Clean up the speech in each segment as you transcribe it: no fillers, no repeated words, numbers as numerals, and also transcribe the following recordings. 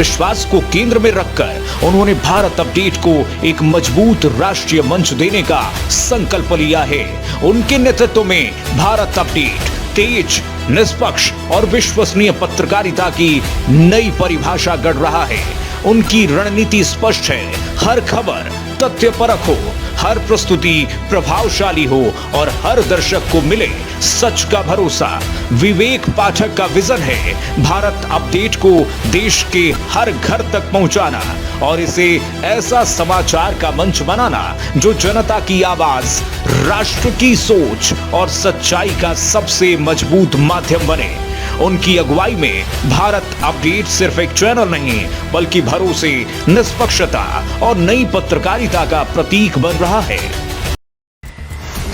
विश्वास को केंद्र में रखकर उन्होंने भारत अपडेट को एक मजबूत राष्ट्रीय मंच देने का संकल्प लिया है। उनके नेतृत्व में भारत अपडेट तेज, निष्पक्ष और विश्वसनीय पत्रकारिता की नई परिभाषा गढ़ रहा है। उनकी रणनीति स्पष्ट है, हर खबर तथ्यपरक हो, हर प्रस्तुति प्रभावशाली हो और हर दर्शक को मिले सच का भरोसा। विवेक पाठक का विजन है भारत अपडेट को देश के हर घर तक पहुंचाना और इसे ऐसा समाचार का मंच बनाना जो जनता की आवाज, राष्ट्र की सोच और सच्चाई का सबसे मजबूत माध्यम बने। उनकी अगुवाई में भारत अपडेट सिर्फ एक चैनल नहीं बल्कि भरोसे, निष्पक्षता और नई पत्रकारिता का प्रतीक बन रहा है।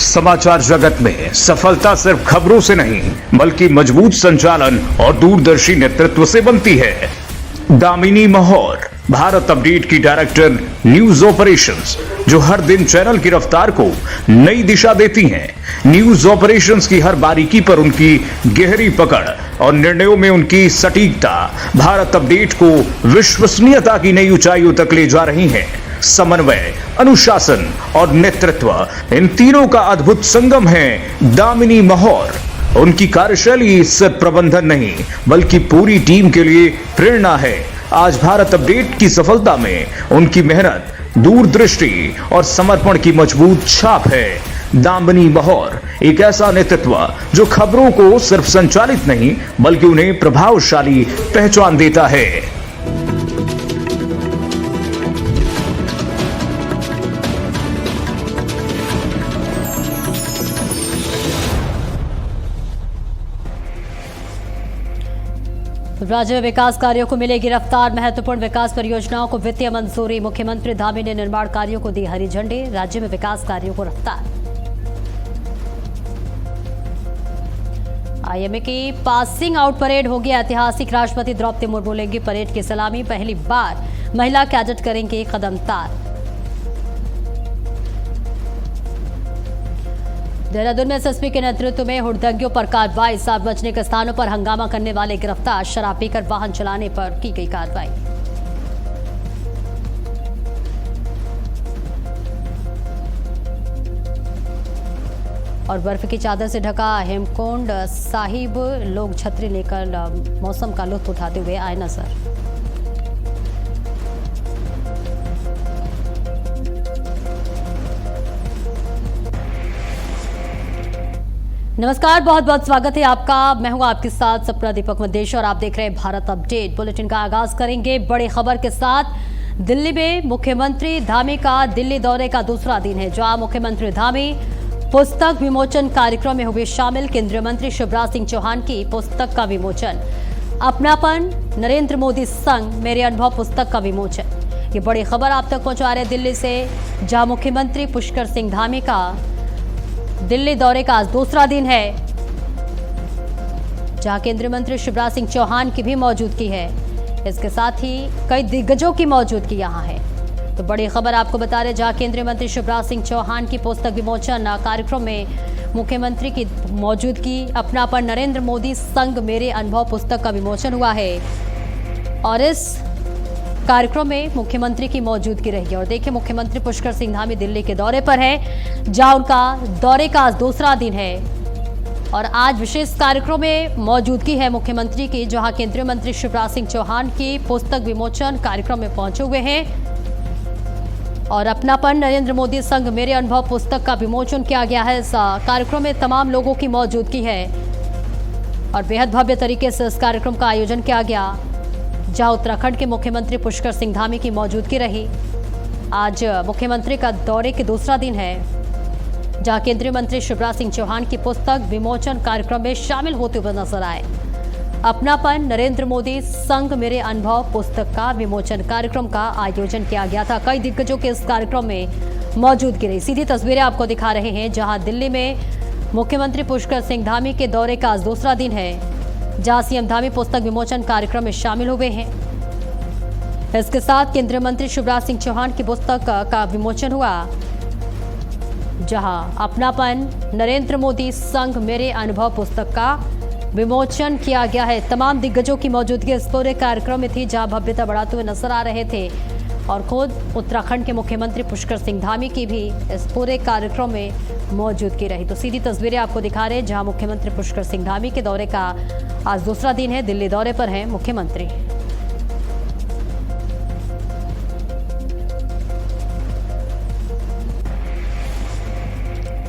समाचार जगत में सफलता सिर्फ खबरों से नहीं बल्कि मजबूत संचालन और दूरदर्शी नेतृत्व से बनती है। दामिनी महौर भारत अपडेट की डायरेक्टर न्यूज ऑपरेशंस, जो हर दिन चैनल की रफ्तार को नई दिशा देती हैं। न्यूज ऑपरेशंस की हर बारीकी पर उनकी गहरी पकड़ और निर्णयों में उनकी सटीकता भारत अपडेट को विश्वसनीयता की नई ऊंचाइयों तक ले जा रही हैं। समन्वय, अनुशासन और नेतृत्व, इन तीनों का अद्भुत संगम है दामिनी महौर। उनकी कार्यशैली सिर्फ प्रबंधन नहीं बल्कि पूरी टीम के लिए प्रेरणा है। आज भारत अपडेट की सफलता में उनकी मेहनत, दूरदृष्टि और समर्पण की मजबूत छाप है। दामिनी महौर एक ऐसा नेतृत्व जो खबरों को सिर्फ संचालित नहीं बल्कि उन्हें प्रभावशाली पहचान देता है। राज्य में विकास कार्यों को मिलेगी रफ्तार, महत्वपूर्ण विकास परियोजनाओं को वित्तीय मंजूरी। मुख्यमंत्री धामी ने निर्माण कार्यों को दी हरी झंडी, राज्य में विकास कार्यों को रफ्तार। आईएमए की पासिंग आउट परेड होगी ऐतिहासिक, राष्ट्रपति द्रौपदी मुर्मू लेंगी परेड की सलामी। पहली बार महिला कैडेट करेंगे कदम तार। देहरादून में एसएसपी के नेतृत्व में हुड़दंगियों पर कार्रवाई, सार्वजनिक स्थानों पर हंगामा करने वाले गिरफ्तार, शराब पीकर वाहन चलाने पर की गई कार्रवाई। और बर्फ की चादर से ढका हेमकुंड साहिब, लोग छतरी लेकर मौसम का लुत्फ उठाते हुए आए नजर। नमस्कार, बहुत बहुत स्वागत है आपका। मैं हूं आपके साथ सपना दीपक मदेश और आप देख रहे हैं भारत अपडेट। बुलेटिन का आगाज करेंगे बड़ी खबर के साथ। दिल्ली में मुख्यमंत्री धामी का दिल्ली दौरे का दूसरा दिन है, जहां मुख्यमंत्री धामी पुस्तक विमोचन कार्यक्रम में हुए शामिल। केंद्रीय मंत्री शिवराज सिंह चौहान की पुस्तक का विमोचन, अपनापन नरेंद्र मोदी संग मेरे अनुभव पुस्तक का विमोचन। ये बड़ी खबर आप तक पहुंचा रहे दिल्ली से, जहां मुख्यमंत्री पुष्कर सिंह धामी का दिल्ली दौरे का आज दूसरा दिन है, जहां केंद्रीय मंत्री शिवराज सिंह चौहान की भी मौजूदगी है। इसके साथ ही कई दिग्गजों की मौजूदगी यहां है। तो बड़ी खबर आपको बता रहे, जहां केंद्रीय मंत्री शिवराज सिंह चौहान की पुस्तक विमोचन कार्यक्रम में मुख्यमंत्री की मौजूदगी, अपनापन नरेंद्र मोदी संग मेरे अनुभव पुस्तक का विमोचन हुआ है। और इस कार्यक्रम में मुख्यमंत्री की मौजूदगी रहेगी। और देखिए, मुख्यमंत्री पुष्कर सिंह धामी दिल्ली के दौरे पर है, जहां उनका दौरे का आज दूसरा दिन है। और आज विशेष कार्यक्रम में मौजूदगी है मुख्यमंत्री की, जहां केंद्रीय मंत्री शिवराज सिंह चौहान की पुस्तक विमोचन कार्यक्रम में पहुंचे हुए हैं। और अपनापन नरेंद्र मोदी संग मेरे अनुभव पुस्तक का विमोचन किया गया है। इस कार्यक्रम में तमाम लोगों की मौजूदगी है और बेहद भव्य तरीके से इस कार्यक्रम का आयोजन किया गया, जहां उत्तराखंड के मुख्यमंत्री पुष्कर सिंह धामी की मौजूदगी रही। आज मुख्यमंत्री का दौरे के दूसरा दिन है, जहां केंद्रीय मंत्री शिवराज सिंह चौहान की पुस्तक विमोचन कार्यक्रम में शामिल होते हुए नजर आए। अपनापन नरेंद्र मोदी संग मेरे अनुभव पुस्तक का विमोचन कार्यक्रम का आयोजन किया गया था। कई दिग्गजों के इस कार्यक्रम में मौजूदगी रही। सीधी तस्वीरें आपको दिखा रहे हैं, जहां दिल्ली में मुख्यमंत्री पुष्कर सिंह धामी के दौरे का आज दूसरा दिन है, जहां सीएम धामी पुस्तक विमोचन कार्यक्रम में शामिल हुए हैं। इसके साथ केंद्रीय मंत्री शिवराज सिंह चौहान की पुस्तक का विमोचन हुआ, जहां अपनापन नरेंद्र मोदी संग मेरे अनुभव पुस्तक का विमोचन किया गया है। तमाम दिग्गजों की मौजूदगी इस पूरे कार्यक्रम में थी, जहां भव्यता बढ़ाते हुए नजर आ रहे थे और खुद उत्तराखंड के मुख्यमंत्री पुष्कर सिंह धामी की भी इस पूरे कार्यक्रम में मौजूदगी रही। तो सीधी तस्वीरें आपको दिखा रहे हैं, जहां मुख्यमंत्री पुष्कर सिंह धामी के दौरे का आज दूसरा दिन है। दिल्ली दौरे पर हैं मुख्यमंत्री।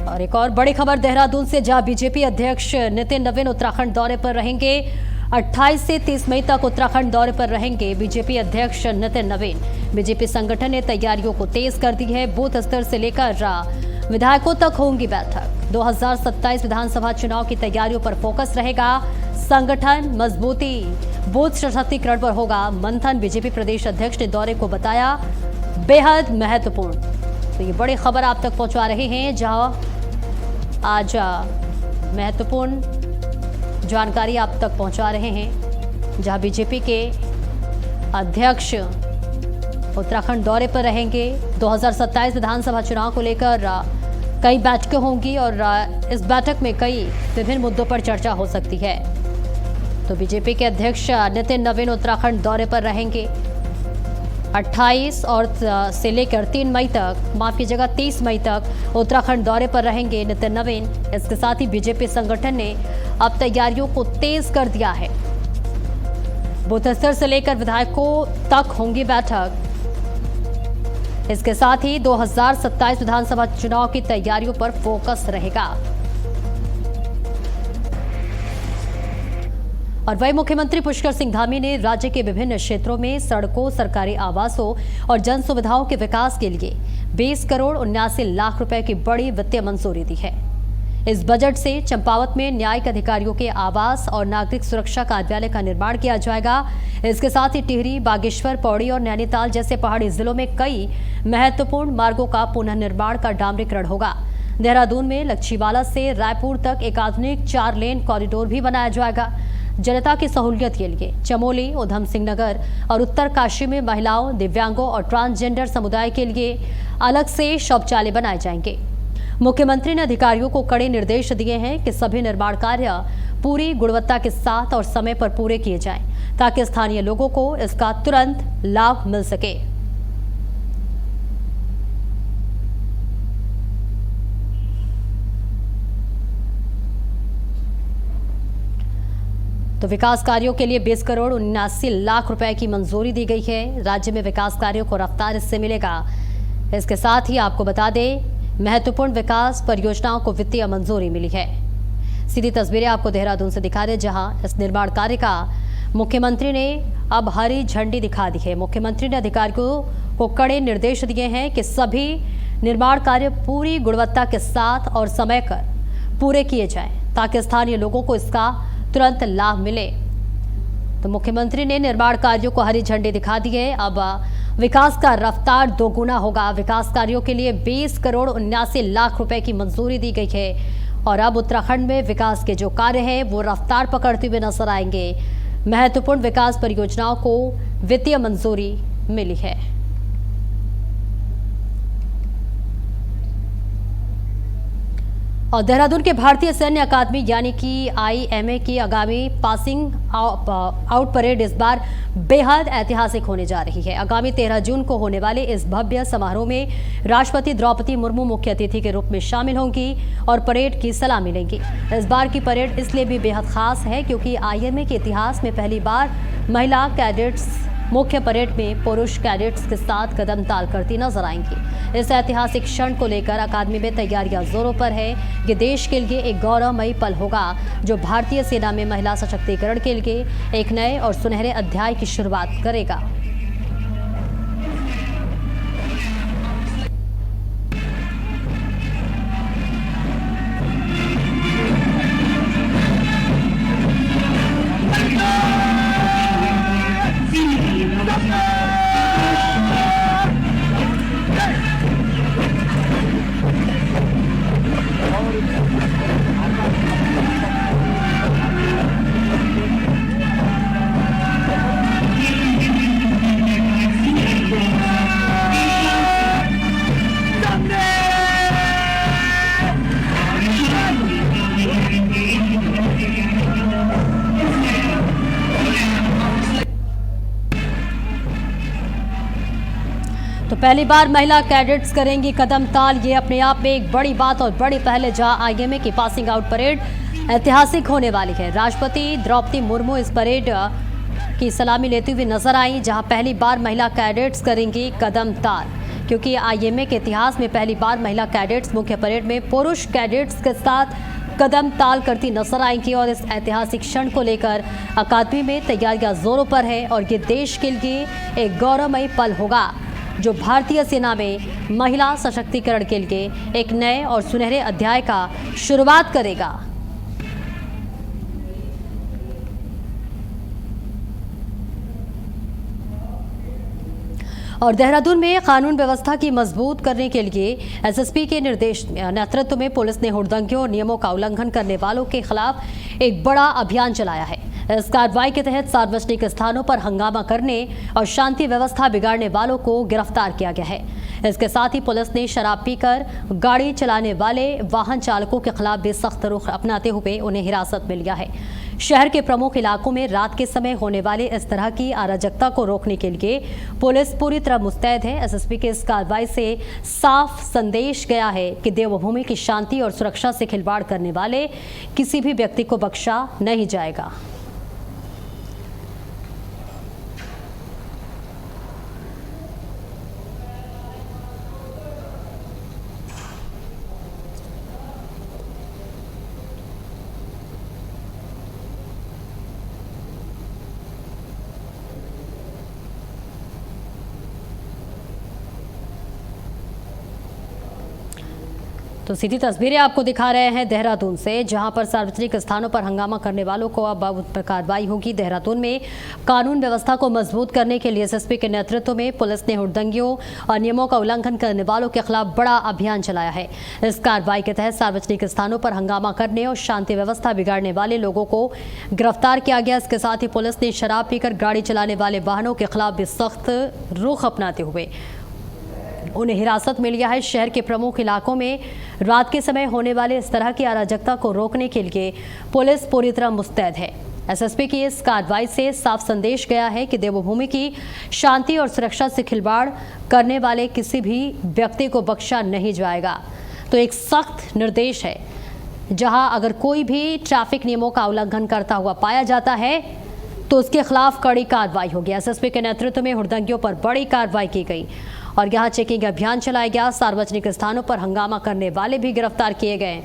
और एक और बड़ी खबर देहरादून से, जहां बीजेपी अध्यक्ष नितिन नवीन उत्तराखंड दौरे पर रहेंगे। 28 से 30 मई तक उत्तराखंड दौरे पर रहेंगे बीजेपी अध्यक्ष नितिन नवीन। बीजेपी संगठन ने तैयारियों को तेज कर दी है। बूथ स्तर से लेकर विधायकों तक होंगी बैठक। 2027 विधानसभा चुनाव की तैयारियों पर फोकस रहेगा। संगठन मजबूती, बूथ सशक्तिकरण पर होगा मंथन। बीजेपी प्रदेश अध्यक्ष ने दौरे को बताया बेहद महत्वपूर्ण। तो ये बड़ी खबर आप तक पहुंचा रहे हैं, जहां आज महत्वपूर्ण जानकारी आप तक पहुंचा रहे हैं, जहां बीजेपी के अध्यक्ष उत्तराखंड दौरे पर रहेंगे। 2027 विधानसभा चुनाव को लेकर कई बैठकें होंगी और इस बैठक में कई विभिन्न मुद्दों पर चर्चा हो सकती है। तो बीजेपी के अध्यक्ष नितिन नवीन उत्तराखंड दौरे पर रहेंगे 28 और से लेकर 3 मई तक, माफ कीजिएगा 30 मई तक उत्तराखंड दौरे पर रहेंगे नितिन नवीन। इसके साथ ही बीजेपी संगठन ने अब तैयारियों को तेज कर दिया है। बूथ स्तर से लेकर विधायकों तक होंगी बैठक। इसके साथ ही 2027 विधानसभा चुनाव की तैयारियों पर फोकस रहेगा। और वही मुख्यमंत्री पुष्कर सिंह धामी ने राज्य के विभिन्न क्षेत्रों में सड़कों, सरकारी आवासों और जन सुविधाओं के विकास के लिए 20 करोड़ 79 लाख रुपए की बड़ी वित्तीय मंजूरी दी है। इस बजट से चंपावत में न्यायिक अधिकारियों के आवास और नागरिक सुरक्षा कार्यालय का निर्माण किया जाएगा। इसके साथ ही टिहरी, बागेश्वर, पौड़ी और नैनीताल जैसे पहाड़ी जिलों में कई महत्वपूर्ण मार्गों का पुनर्निर्माण का डामरीकरण होगा। देहरादून में लच्छीवाला से रायपुर तक एक आधुनिक 4 लेन कॉरिडोर भी बनाया जाएगा। जनता की सहूलियत के लिए चमोली, उधम सिंह नगर और उत्तरकाशी में महिलाओं, दिव्यांगों और ट्रांसजेंडर समुदाय के लिए अलग से शौचालय बनाए जाएंगे। मुख्यमंत्री ने अधिकारियों को कड़े निर्देश दिए हैं कि सभी निर्माण कार्य पूरी गुणवत्ता के साथ और समय पर पूरे किए जाएं, ताकि स्थानीय लोगों को इसका तुरंत लाभ मिल सके। तो विकास कार्यों के लिए 20 करोड़ 79 लाख रुपए की मंजूरी दी गई है। राज्य में विकास कार्यों को रफ्तार इससे मिलेगा। इसके साथ ही आपको बता दें, महत्वपूर्ण विकास परियोजनाओं को वित्तीय मंजूरी मिली है। सीधी तस्वीरें आपको देहरादून से दिखा दें, जहां इस निर्माण कार्य का मुख्यमंत्री ने अब हरी झंडी दिखा दी है। मुख्यमंत्री ने अधिकारियों को कड़े निर्देश दिए हैं कि सभी निर्माण कार्य पूरी गुणवत्ता के साथ और समय पर पूरे किए जाएं, ताकि स्थानीय लोगों को इसका तुरंत लाभ मिले। तो मुख्यमंत्री ने निर्माण कार्यों को हरी झंडी दिखा दी है। अब विकास का रफ्तार दोगुना होगा। विकास कार्यों के लिए 20 करोड़ 79 लाख रुपए की मंजूरी दी गई है और अब उत्तराखंड में विकास के जो कार्य हैं वो रफ्तार पकड़ते हुए नजर आएंगे। महत्वपूर्ण विकास परियोजनाओं को वित्तीय मंजूरी मिली है। और देहरादून के भारतीय सैन्य अकादमी यानी कि IMA की आगामी पासिंग आउट परेड इस बार बेहद ऐतिहासिक होने जा रही है। आगामी 13 जून को होने वाले इस भव्य समारोह में राष्ट्रपति द्रौपदी मुर्मू मुख्य अतिथि के रूप में शामिल होंगी और परेड की सलामी लेंगी। इस बार की परेड इसलिए भी बेहद खास है क्योंकि IMA के इतिहास में पहली बार महिला कैडेट्स मुख्य परेड में पुरुष कैडेट्स के साथ कदम ताल करती नजर आएंगी। इस ऐतिहासिक क्षण को लेकर अकादमी में तैयारियां जोरों पर है। ये देश के लिए एक गौरवमयी पल होगा जो भारतीय सेना में महिला सशक्तिकरण के लिए एक नए और सुनहरे अध्याय की शुरुआत करेगा। तो पहली बार महिला कैडेट्स करेंगी कदम ताल, ये अपने आप में एक बड़ी बात और बड़ी पहल है, जहां आईएमए की पासिंग आउट परेड ऐतिहासिक होने वाली है। राष्ट्रपति द्रौपदी मुर्मू इस परेड की सलामी लेती हुई नजर आई, जहां पहली बार महिला कैडेट्स करेंगी कदम ताल, क्योंकि आईएमए के इतिहास में पहली बार महिला कैडेट्स मुख्य परेड में पुरुष कैडेट्स के साथ कदम ताल करती नजर आएंगी। और इस ऐतिहासिक क्षण को लेकर अकादमी में तैयारियां जोरों पर है और ये देश के लिए एक गौरवमयी पल होगा, जो भारतीय सेना में महिला सशक्तिकरण के लिए एक नए और सुनहरे अध्याय का शुरुआत करेगा। और देहरादून में कानून व्यवस्था की मजबूत करने के लिए एसएसपी के निर्देश नेतृत्व में पुलिस ने हुड़दंगियों और नियमों का उल्लंघन करने वालों के खिलाफ एक बड़ा अभियान चलाया है। इस कार्रवाई के तहत सार्वजनिक स्थानों पर हंगामा करने और शांति व्यवस्था बिगाड़ने वालों को गिरफ्तार किया गया है। इसके साथ ही पुलिस ने शराब पीकर गाड़ी चलाने वाले वाहन चालकों के खिलाफ भी सख्त रुख अपनाते हुए उन्हें हिरासत में लिया है। शहर के प्रमुख इलाकों में रात के समय होने वाले इस तरह की अराजकता को रोकने के लिए पुलिस पूरी तरह मुस्तैद है। एसएसपी के इस कार्रवाई से साफ संदेश गया है कि देवभूमि की शांति और सुरक्षा से खिलवाड़ करने वाले किसी भी व्यक्ति को बख्शा नहीं जाएगा। तो सीधी तस्वीरें आपको दिखा रहे हैं देहरादून से, जहां पर सार्वजनिक स्थानों पर हंगामा करने वालों को अब कार्रवाई होगी। देहरादून में कानून व्यवस्था को मजबूत करने के लिए एसएसपी के नेतृत्व में पुलिस ने हुड़दंगियों और नियमों का उल्लंघन करने वालों के खिलाफ बड़ा अभियान चलाया है। इस कार्रवाई के तहत सार्वजनिक स्थानों पर हंगामा करने और शांति व्यवस्था बिगाड़ने वाले लोगों को गिरफ्तार किया गया। इसके साथ ही पुलिस ने शराब पीकर गाड़ी चलाने वाले वाहनों के खिलाफ भी सख्त रुख अपनाते हुए उन्हें हिरासत में लिया है। शहर के प्रमुख इलाकों में रात के समय होने वाले इस तरह की अराजकता को रोकने के लिए पुलिस पूरी तरह मुस्तैद है। एसएसपी की इस कार्रवाई से साफ संदेश गया है कि देवभूमि की शांति और सुरक्षा से खिलवाड़ करने वाले किसी भी व्यक्ति को बख्शा नहीं जाएगा। तो एक सख्त निर्देश है, जहां अगर कोई भी ट्रैफिक नियमों का उल्लंघन करता हुआ पाया जाता है तो उसके खिलाफ कड़ी कार्रवाई होगी। एसएसपी के नेतृत्व में हुड़दंगियों पर बड़ी कार्रवाई की गई और यहां चेकिंग अभियान चलाया गया। सार्वजनिक स्थानों पर हंगामा करने वाले भी गिरफ्तार किए गए।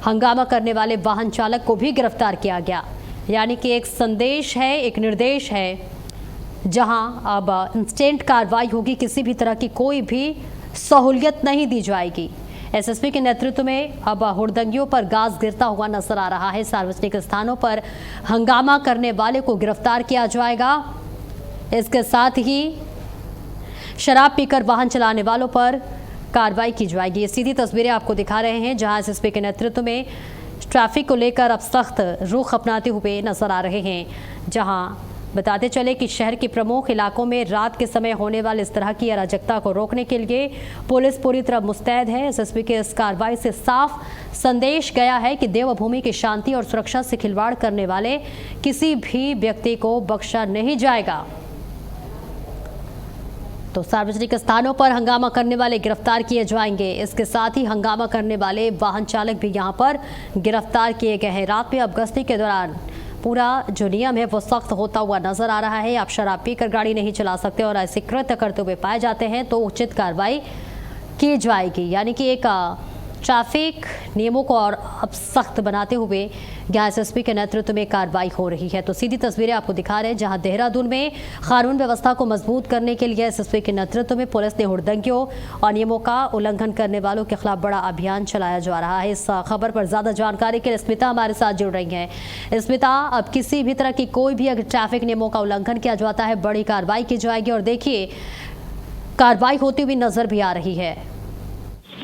हंगामा करने वाले वाहन चालक को भी गिरफ्तार किया गया। यानी कि एक संदेश है, एक निर्देश है, जहां अब इंस्टेंट कार्रवाई होगी। किसी भी तरह की कोई भी सहूलियत नहीं दी जाएगी। एसएसपी के नेतृत्व में अब हुड़दंगियों पर गाज गिरता हुआ नजर आ रहा है। सार्वजनिक स्थानों पर हंगामा करने वाले को गिरफ्तार किया जाएगा। इसके साथ ही शराब पीकर वाहन चलाने वालों पर कार्रवाई की जाएगी। ये सीधी तस्वीरें आपको दिखा रहे हैं, जहां एसएसपी के नेतृत्व में ट्रैफिक को लेकर अब सख्त रुख अपनाते हुए नजर आ रहे हैं। जहां बताते चले कि शहर के प्रमुख इलाकों में रात के समय होने वाले इस तरह की अराजकता को रोकने के लिए पुलिस पूरी तरह मुस्तैद है। एसएसपी के इस कार्रवाई से साफ संदेश गया है कि देवभूमि की शांति और सुरक्षा से खिलवाड़ करने वाले किसी भी व्यक्ति को बख्शा नहीं जाएगा। तो सार्वजनिक स्थानों पर हंगामा करने वाले गिरफ्तार किए जाएंगे। इसके साथ ही हंगामा करने वाले वाहन चालक भी यहां पर गिरफ्तार किए गए हैं। रात में अब गश्ती के दौरान पूरा जो नियम है वो सख्त होता हुआ नजर आ रहा है। आप शराब पीकर गाड़ी नहीं चला सकते और ऐसे कृत्य करते हुए पाए जाते हैं तो उचित कार्रवाई की जाएगी। यानी कि एक ट्रैफिक नियमों को और अब सख्त बनाते हुए यहाँ एसएसपी के नेतृत्व में कार्रवाई हो रही है। तो सीधी तस्वीरें आपको दिखा रहे हैं, जहां देहरादून में कानून व्यवस्था को मजबूत करने के लिए एसएसपी के नेतृत्व में पुलिस ने हुड़दंगियों और नियमों का उल्लंघन करने वालों के खिलाफ बड़ा अभियान चलाया जा रहा है। इस खबर पर ज्यादा जानकारी के लिए स्मिता हमारे साथ जुड़ रही हैं। स्मिता, अब किसी भी तरह की कोई भी अगर ट्रैफिक नियमों का उल्लंघन किया जाता है बड़ी कार्रवाई की जाएगी और देखिए कार्रवाई होती हुई नजर भी आ रही है।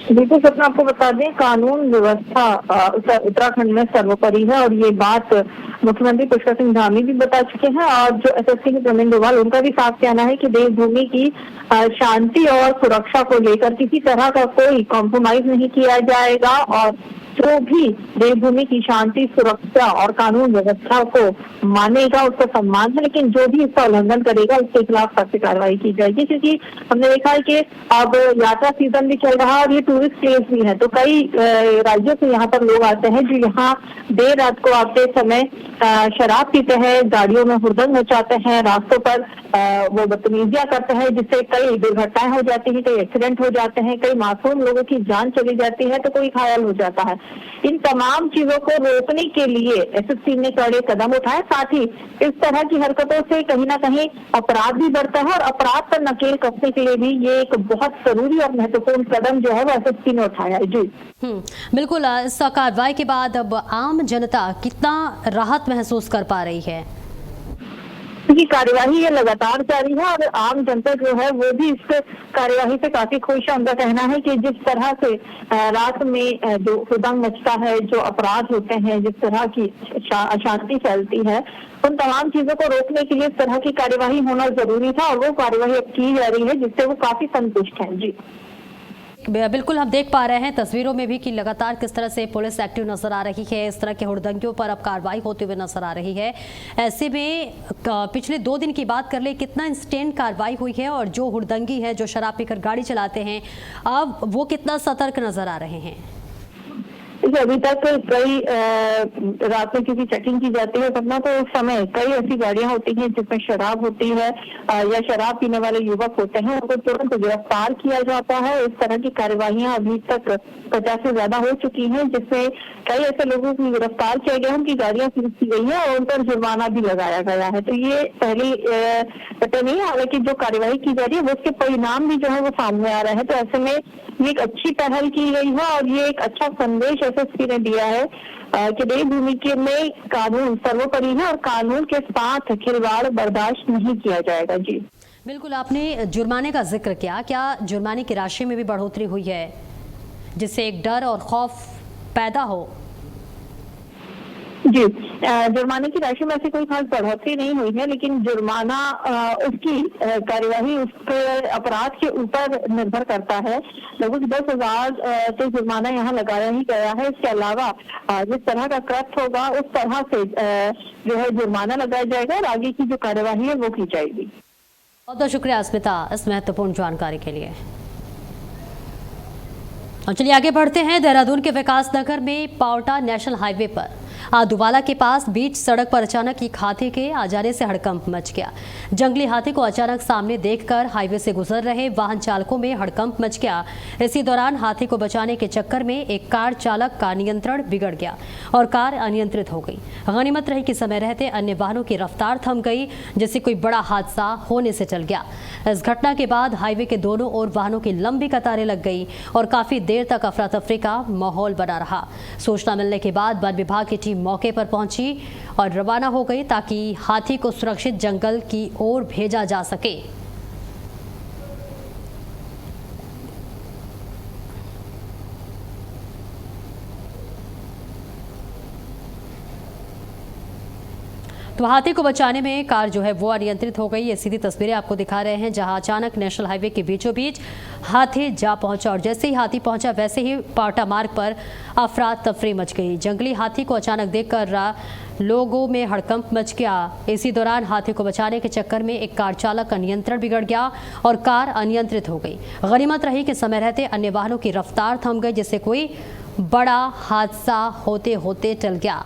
बिल्कुल सपना, आपको बता दें कानून व्यवस्था उत्तराखंड में सर्वोपरि है और ये बात मुख्यमंत्री पुष्कर सिंह धामी भी बता चुके हैं और जो एसएसपी के प्रवीण डोभाल उनका भी साफ कहना है कि देवभूमि की शांति और सुरक्षा को लेकर किसी तरह का कोई कॉम्प्रोमाइज नहीं किया जाएगा और जो भी देवभूमि की शांति, सुरक्षा और कानून व्यवस्था को मानेगा उसका सम्मान है, लेकिन जो भी इसका उल्लंघन करेगा उसके खिलाफ सख्त कार्रवाई की जाएगी। क्योंकि हमने देखा है कि अब यात्रा सीजन भी चल रहा है और ये टूरिस्ट प्लेस भी है, तो कई राज्यों से यहाँ पर लोग आते हैं जो यहाँ देर रात को आते समय शराब पीते हैं, गाड़ियों में हुड़दंग मचाते हैं, रास्तों पर वो बदतमीजियां करते हैं, जिससे कई दुर्घटनाएं हो जाती हैं, कई एक्सीडेंट हो जाते हैं, कई मासूम लोगों की जान चली जाती है, तो कोई घायल हो जाता है। इन तमाम चीजों को रोकने के लिए एसएसपी ने कड़े कदम उठाए। साथ ही इस तरह की हरकतों से कहीं ना कहीं अपराध भी बढ़ता है और अपराध पर नकेल कसने के लिए भी ये एक बहुत जरूरी और महत्वपूर्ण कदम जो है वो एसएसपी ने उठाया है। जी बिल्कुल। इस कार्रवाई के बाद अब आम जनता कितना राहत महसूस कर पा रही है? की कार्यवाही ये लगातार जारी है और आम जनता जो है वो भी इस कार्यवाही से काफी खुश है। उनका कहना है कि जिस तरह से रात में जो हुड़दंग मचता है, जो अपराध होते हैं, जिस तरह की अशांति फैलती है, उन तमाम चीजों को रोकने के लिए इस तरह की कार्यवाही होना जरूरी था और वो कार्यवाही अब की जा रही है, जिससे वो काफी संतुष्ट हैं। जी बिल्कुल, हम देख पा रहे हैं तस्वीरों में भी कि लगातार किस तरह से पुलिस एक्टिव नजर आ रही है। इस तरह के हुड़दंगियों पर अब कार्रवाई होते हुए नजर आ रही है। ऐसे में पिछले 2 दिन की बात कर ले, कितना इंस्टेंट कार्रवाई हुई है और जो हुड़दंगी है, जो शराब पीकर गाड़ी चलाते हैं, अब वो कितना सतर्क नजर आ रहे हैं? अभी तक कई रात में किसी चेकिंग की जाती है वरना तो उस समय कई ऐसी गाड़ियां होती हैं जिसमें शराब होती है या शराब पीने वाले युवक होते हैं, उनको तुरंत गिरफ्तार किया जाता है। इस तरह की कार्यवाहियां अभी तक 50 से ज्यादा हो चुकी हैं, जिसमें कई ऐसे लोगों को गिरफ्तार किया गया, उनकी गाड़ियां सीज की गई है और उन पर जुर्माना भी लगाया गया है। तो ये पहली घटना नहीं है, हालांकि जो कार्यवाही की जा रही है वो उसके परिणाम भी जो है वो सामने आ रहे हैं। तो ऐसे में ये एक अच्छी पहल की गई है और ये एक अच्छा संदेश एसएसपी ने दिया है कि देवभूमि के में कानून सर्वोपरि है और कानून के साथ खिलवाड़ बर्दाश्त नहीं किया जाएगा। जी बिल्कुल, आपने जुर्माने का जिक्र किया, क्या जुर्माने की राशि में भी बढ़ोतरी हुई है जिससे एक डर और खौफ पैदा हो? जी, जुर्माने की राशि में ऐसी कोई खास बढ़ोतरी नहीं हुई है, लेकिन जुर्माना उसकी कार्यवाही उसके अपराध के ऊपर निर्भर करता है। लगभग 10,000 तो जुर्माना यहाँ लगाया ही गया है। इसके अलावा जिस तरह का कृत्य होगा उस तरह से जो है जुर्माना लगाया जाएगा और आगे की जो कार्यवाही है वो की जाएगी। बहुत बहुत शुक्रिया अस्मिता इस महत्वपूर्ण जानकारी के लिए। और चलिए आगे बढ़ते हैं। देहरादून के विकास नगर में पावटा नेशनल हाईवे पर आदुवाला के पास बीच सड़क पर अचानक एक हाथी के आ जाने से हड़कंप मच गया। जंगली हाथी को अचानक सामने देखकर हाईवे से गुजर रहे वाहन चालकों में हड़कंप मच गया। इसी दौरान हाथी को बचाने के चक्कर में एक कार चालक का नियंत्रण बिगड़ गया और कार अनियंत्रित हो गई। गनीमत रही कि समय रहते अन्य वाहनों की रफ्तार थम गई, जिससे कोई बड़ा हादसा होने से चल गया। इस घटना के बाद हाईवे के दोनों ओर वाहनों की लंबी कतारें लग गई और काफी देर तक अफरा तफरी का माहौल बना रहा। सूचना मिलने के बाद वन विभाग की टीम मौके पर पहुंची और रवाना हो गई ताकि हाथी को सुरक्षित जंगल की ओर भेजा जा सके। तो हाथी को बचाने में कार जो है वो अनियंत्रित हो गई। ये सीधी तस्वीरें आपको दिखा रहे हैं जहां अचानक नेशनल हाईवे के बीचों बीच हाथी जा पहुंचा और जैसे ही हाथी पहुंचा वैसे ही पावटा मार्ग पर अफरा तफरी मच गई। जंगली हाथी को अचानक देखकर लोगों में हड़कंप मच गया। इसी दौरान हाथी को बचाने के चक्कर में एक कार चालक का नियंत्रण बिगड़ गया और कार अनियंत्रित हो गई। गनीमत रही कि समय रहते अन्य वाहनों की रफ्तार थम गई, जिससे कोई बड़ा हादसा होते होते टल गया।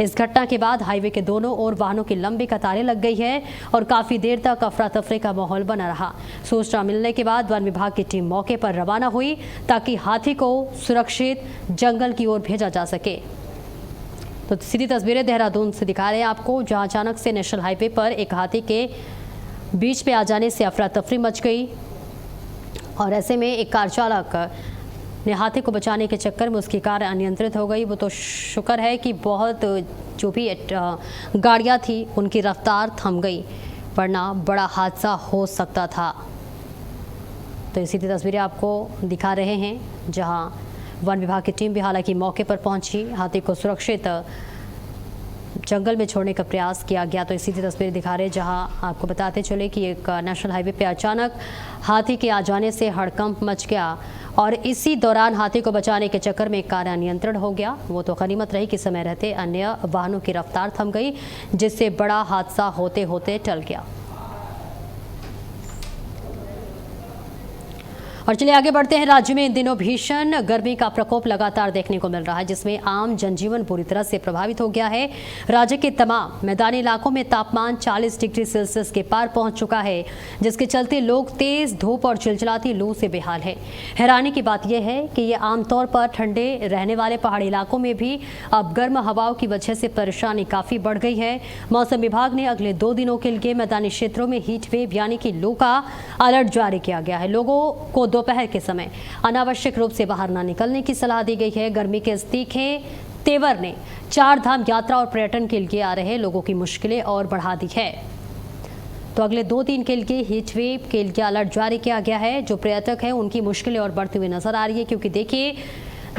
इस घटना के बाद हाईवे के दोनों ओर वाहनों की लंबी कतारें लग गई है और काफी देर तक अफरा तफरी का माहौल बना रहा। सूचना मिलने के बाद वन विभाग की टीम मौके पर रवाना हुई ताकि हाथी को सुरक्षित जंगल की ओर भेजा जा सके। तो सीधी तस्वीरें देहरादून से दिखा रहे हैं आपको, जहां अचानक से नेशनल हाईवे पर एक हाथी के बीच पे आ जाने से अफरा तफरी मच गई और ऐसे में एक कार चालक ने हाथी को बचाने के चक्कर में उसकी कार अनियंत्रित हो गई। वो तो शुक्र है कि बहुत जो भी गाड़ियाँ थी उनकी रफ्तार थम गई, वरना बड़ा हादसा हो सकता था। तो इसी तस्वीरें आपको दिखा रहे हैं जहां वन विभाग की टीम भी हालांकि मौके पर पहुंची हाथी को सुरक्षित जंगल में छोड़ने का प्रयास किया गया। तो इसी तस्वीर दिखा रहे जहां आपको बताते चले कि एक नेशनल हाईवे पे अचानक हाथी के आ जाने से हड़कंप मच गया और इसी दौरान हाथी को बचाने के चक्कर में एक कार अनियंत्रण हो गया। वो तो गनीमत रही कि समय रहते अन्य वाहनों की रफ्तार थम गई, जिससे बड़ा हादसा होते होते टल गया। और चलिए आगे बढ़ते हैं। राज्य में इन दिनों भीषण गर्मी का प्रकोप लगातार देखने को मिल रहा है, जिसमें आम जनजीवन पूरी तरह से प्रभावित हो गया है। राज्य के तमाम मैदानी इलाकों में तापमान 40 डिग्री सेल्सियस के पार पहुंच चुका है, जिसके चलते लोग तेज धूप और चिलचिलाती लू से बेहाल है। हैरानी की बात यह है कि ये आमतौर पर ठंडे रहने वाले पहाड़ी इलाकों में भी अब गर्म हवाओं की वजह से परेशानी काफी बढ़ गई है। मौसम विभाग ने अगले 2 दिनों के लिए मैदानी क्षेत्रों में हीट वेव यानी कि लू का अलर्ट जारी किया गया है। लोगों को दोपहर के समय अनावश्यक रूप से बाहर न निकलने की सलाह दी गई है। गर्मी के इस तीखे तेवर ने 4 धाम यात्रा और पर्यटन के लिए आ रहे लोगों की मुश्किलें और बढ़ा दी है। तो अगले 2 दिन के लिए हीट वेव के लिए अलर्ट जारी किया गया है। जो पर्यटक हैं उनकी मुश्किलें और बढ़ती हुई नजर आ रही है, क्योंकि देखिए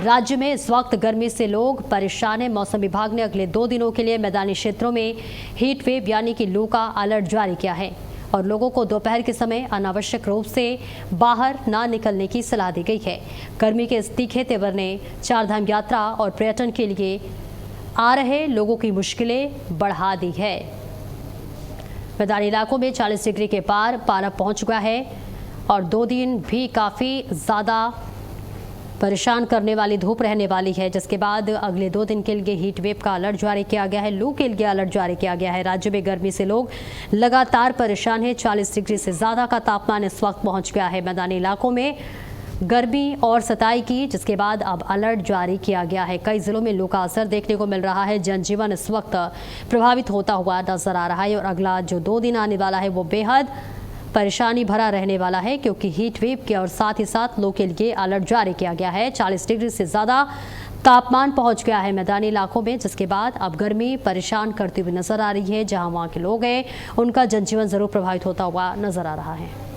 राज्य में इस वक्त गर्मी से लोग परेशान हैं। मौसम विभाग ने अगले 2 दिनों के लिए मैदानी क्षेत्रों में हीट वेव यानी कि लू का अलर्ट जारी किया है और लोगों को दोपहर के समय अनावश्यक रूप से बाहर ना निकलने की सलाह दी गई है। गर्मी के इस तीखे तेवर ने 4 धाम यात्रा और पर्यटन के लिए आ रहे लोगों की मुश्किलें बढ़ा दी है। मैदानी इलाकों में 40 डिग्री के पार पारा पहुंच गया है और 2 दिन भी काफ़ी ज़्यादा परेशान करने वाली धूप रहने वाली है, जिसके बाद अगले 2 दिन के लिए हीट वेव का अलर्ट जारी किया गया है। लू के लिए अलर्ट जारी किया गया है। राज्य में गर्मी से लोग लगातार परेशान हैं। 40 डिग्री से ज़्यादा का तापमान इस वक्त पहुंच गया है। मैदानी इलाकों में गर्मी और सताई की, जिसके बाद अब अलर्ट जारी किया गया है। कई जिलों में लू का असर देखने को मिल रहा है। जनजीवन इस वक्त प्रभावित होता हुआ नजर आ रहा है और अगला जो 2 दिन आने वाला है वो बेहद परेशानी भरा रहने वाला है, क्योंकि हीट वेव के और साथ ही साथ लू के लिए अलर्ट जारी किया गया है। 40 डिग्री से ज़्यादा तापमान पहुंच गया है मैदानी इलाकों में, जिसके बाद अब गर्मी परेशान करती हुई नजर आ रही है। जहां वहां के लोग हैं उनका जनजीवन जरूर प्रभावित होता हुआ नजर आ रहा है।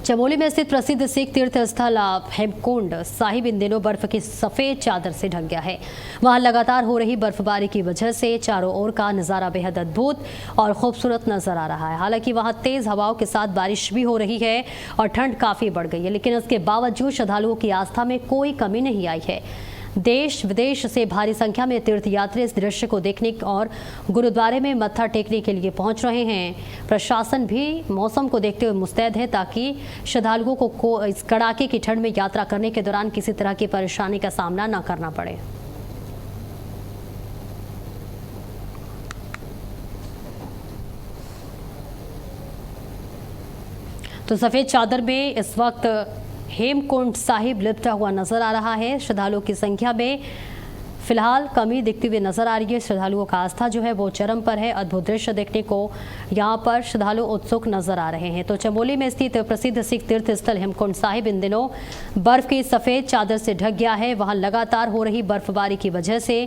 चमोली में स्थित प्रसिद्ध सिख तीर्थ स्थल हेमकुंड साहिब इन दिनों बर्फ की सफेद चादर से ढक गया है। वहां लगातार हो रही बर्फबारी की वजह से चारों ओर का नजारा बेहद अद्भुत और खूबसूरत नजर आ रहा है। हालांकि वहां तेज हवाओं के साथ बारिश भी हो रही है और ठंड काफी बढ़ गई है, लेकिन इसके बावजूद श्रद्धालुओं की आस्था में कोई कमी नहीं आई है। देश विदेश से भारी संख्या में तीर्थयात्री इस दृश्य को देखने और गुरुद्वारे में मत्था टेकने के लिए पहुंच रहे हैं। प्रशासन भी मौसम को देखते हुए मुस्तैद है ताकि श्रद्धालुओं को इस कड़ाके की ठंड में यात्रा करने के दौरान किसी तरह की परेशानी का सामना न करना पड़े। तो सफेद चादर में इस वक्त हेमकुंड साहिब लिपटा हुआ नजर आ रहा है। श्रद्धालुओं की संख्या में फिलहाल कमी दिखती हुई नजर आ रही है। श्रद्धालुओं का आस्था जो है वो चरम पर है। अद्भुत दृश्य देखने को यहाँ पर श्रद्धालु उत्सुक नजर आ रहे हैं। तो चमोली में स्थित प्रसिद्ध सिख तीर्थ स्थल हेमकुंड साहिब इन दिनों बर्फ की सफेद चादर से ढक गया है। वहां लगातार हो रही बर्फबारी की वजह से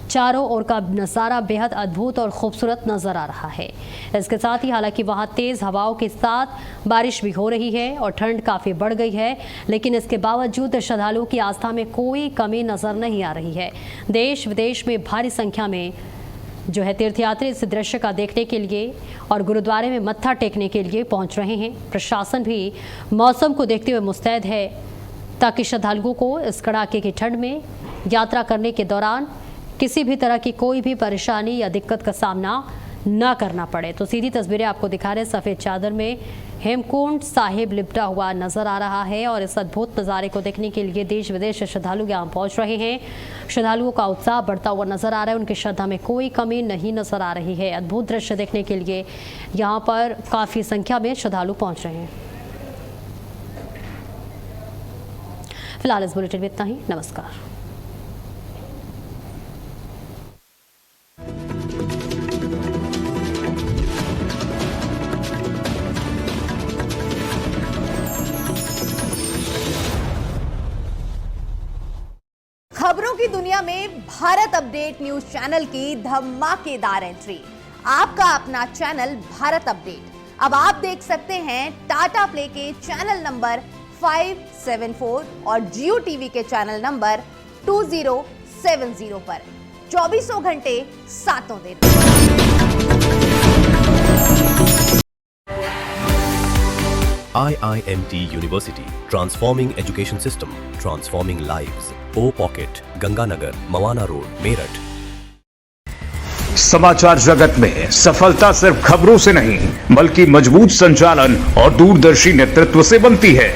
चारों ओर का नजारा बेहद अद्भुत और खूबसूरत नजर आ रहा है। इसके साथ ही हालांकि वहां तेज हवाओं के साथ बारिश भी हो रही है और ठंड काफी बढ़ गई है, लेकिन इसके बावजूद श्रद्धालुओं की आस्था में कोई कमी नजर नहीं आ रही है। देश विदेश में भारी संख्या में जो है तीर्थयात्री इस दृश्य का देखने के लिए और गुरुद्वारे में मत्था टेकने के लिए पहुंच रहे हैं। प्रशासन भी मौसम को देखते हुए मुस्तैद है ताकि श्रद्धालुओं को इस कड़ाके की ठंड में यात्रा करने के दौरान किसी भी तरह की कोई भी परेशानी या दिक्कत का सामना न करना पड़े। तो सीधी तस्वीरें आपको दिखा रहे हैं। सफ़ेद चादर में हेमकुंड साहिब लिपटा हुआ नजर आ रहा है और इस अद्भुत नज़ारे को देखने के लिए देश विदेश से श्रद्धालु यहाँ पहुँच रहे हैं। श्रद्धालुओं का उत्साह बढ़ता हुआ नजर आ रहा है। उनकी श्रद्धा में कोई कमी नहीं नजर आ रही है। अद्भुत दृश्य देखने के लिए यहाँ पर काफ़ी संख्या में श्रद्धालु पहुँच रहे हैं। फिलहाल इस बुलेटिन में इतना ही। नमस्कार। खबरों की दुनिया में भारत अपडेट न्यूज चैनल की धमाकेदार एंट्री। आपका अपना चैनल भारत अपडेट अब आप देख सकते हैं टाटा प्ले के चैनल नंबर 574 और जियो टीवी के चैनल नंबर 2070 पर। 24 घंटे 7 दिन। IIMT University, transforming education system, transforming lives. O Pocket, Ganganagar, Mawana Road, Meerut. समाचार जगत में सफलता सिर्फ खबरों से नहीं बल्कि मजबूत संचालन और दूरदर्शी नेतृत्व से बनती है।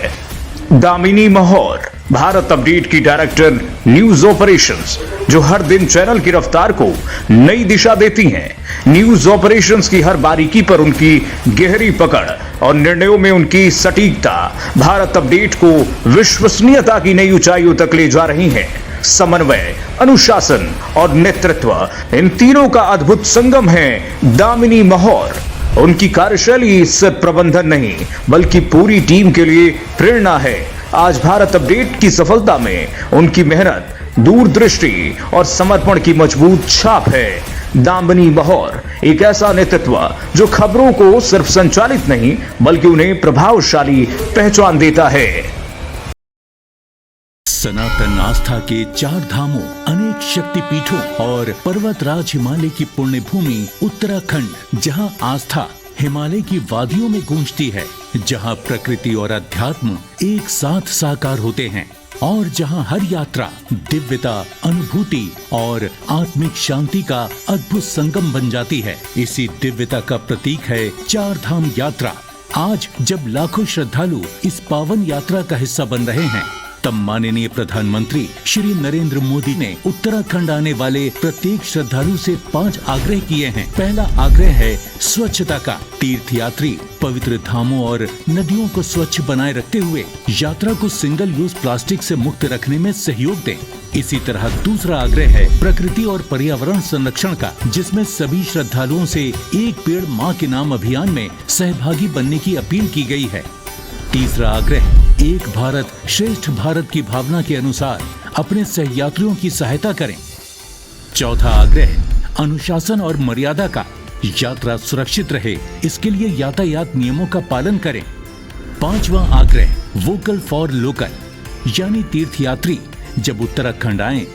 दामिनी महौर, भारत अपडेट की डायरेक्टर न्यूज ऑपरेशंस, जो हर दिन चैनल की रफ्तार को नई दिशा देती हैं। न्यूज ऑपरेशंस की हर बारीकी पर उनकी गहरी पकड़ और निर्णयों में उनकी सटीकता भारत अपडेट को विश्वसनीयता की नई ऊंचाइयों तक ले जा रही हैं। समन्वय, अनुशासन और नेतृत्व, इन तीनों का अद्भुत संगम है दामिनी महौर। उनकी कार्यशैली सिर्फ प्रबंधन नहीं बल्कि पूरी टीम के लिए प्रेरणा है। आज भारत अपडेट की सफलता में उनकी मेहनत, दूरदृष्टि और समर्पण की मजबूत छाप है। दामिनी महौर एक ऐसा नेतृत्व जो खबरों को सिर्फ संचालित नहीं बल्कि उन्हें प्रभावशाली पहचान देता है। सनातन आस्था के 4 धामों, अनेक शक्तिपीठों और पर्वतराज हिमालय की पुण्य भूमि उत्तराखंड, जहां आस्था हिमालय की वादियों में गूंजती है, जहां प्रकृति और अध्यात्म एक साथ साकार होते हैं और जहां हर यात्रा दिव्यता, अनुभूति और आत्मिक शांति का अद्भुत संगम बन जाती है। इसी दिव्यता का प्रतीक है 4 धाम यात्रा। आज जब लाखों श्रद्धालु इस पावन यात्रा का हिस्सा बन रहे हैं, तब माननीय प्रधानमंत्री श्री नरेंद्र मोदी ने उत्तराखंड आने वाले प्रत्येक श्रद्धालु से 5 आग्रह किए हैं। पहला आग्रह है स्वच्छता का। तीर्थयात्री पवित्र धामों और नदियों को स्वच्छ बनाए रखते हुए यात्रा को सिंगल यूज प्लास्टिक से मुक्त रखने में सहयोग दें। इसी तरह दूसरा आग्रह है प्रकृति और पर्यावरण संरक्षण का, जिसमें सभी श्रद्धालुओं से एक पेड़ माँ के नाम अभियान में सहभागी बनने की अपील की गई है। तीसरा आग्रह एक भारत श्रेष्ठ भारत की भावना के अनुसार अपने सहयात्रियों की सहायता करें। चौथा आग्रह अनुशासन और मर्यादा का। यात्रा सुरक्षित रहे इसके लिए यातायात नियमों का पालन करें। पांचवा आग्रह वोकल फॉर लोकल, यानी तीर्थयात्री जब उत्तराखंड आए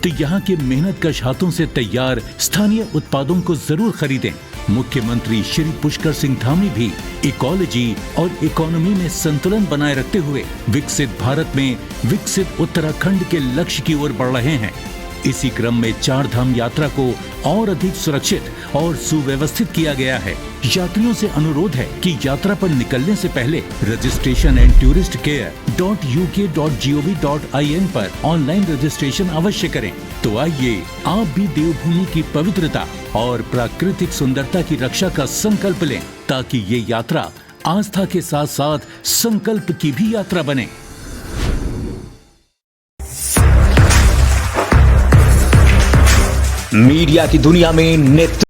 तो यहाँ के मेहनतकश हाथों से तैयार स्थानीय उत्पादों को जरूर खरीदें। मुख्यमंत्री श्री पुष्कर सिंह धामी भी इकोलॉजी और इकोनॉमी में संतुलन बनाए रखते हुए विकसित भारत में विकसित उत्तराखंड के लक्ष्य की ओर बढ़ रहे हैं। इसी क्रम में 4 धाम यात्रा को और अधिक सुरक्षित और सुव्यवस्थित किया गया है। यात्रियों से अनुरोध है कि यात्रा पर निकलने से पहले registration and tourist care .uk.gov.in पर ऑनलाइन रजिस्ट्रेशन अवश्य करें। तो आइए आप भी देवभूमि की पवित्रता और प्राकृतिक सुंदरता की रक्षा का संकल्प लें, ताकि ये यात्रा आस्था के साथ साथ संकल्प की भी यात्रा बने। मीडिया की दुनिया में नेतृत्व